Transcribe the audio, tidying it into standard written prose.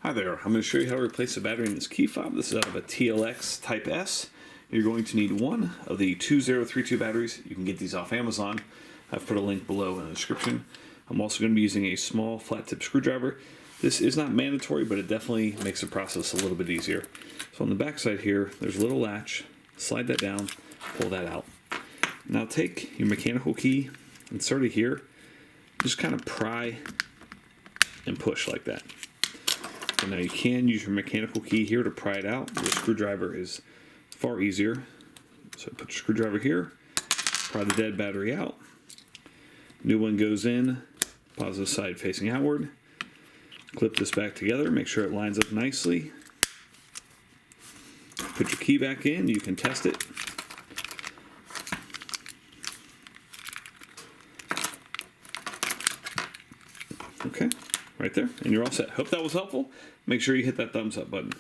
Hi there, I'm going to show you how to replace the battery in this key fob. This is out of a TLX Type-S. You're going to need one of the 2032 batteries. You can get these off Amazon. I've put a link below in the description. I'm also going to be using a small flat tip screwdriver. This is not mandatory, but it definitely makes the process a little bit easier. So on the back side here, there's a little latch. Slide that down, pull that out. Now take your mechanical key, insert it here, just kind of pry and push like that. And now you can use your mechanical key here to pry it out. The screwdriver is far easier. So put your screwdriver here, pry the dead battery out. New one goes in, positive side facing outward. Clip this back together, make sure it lines up nicely. Put your key back in, you can test it. Okay, right there, and you're all set. Hope that was helpful. Make sure you hit that thumbs up button.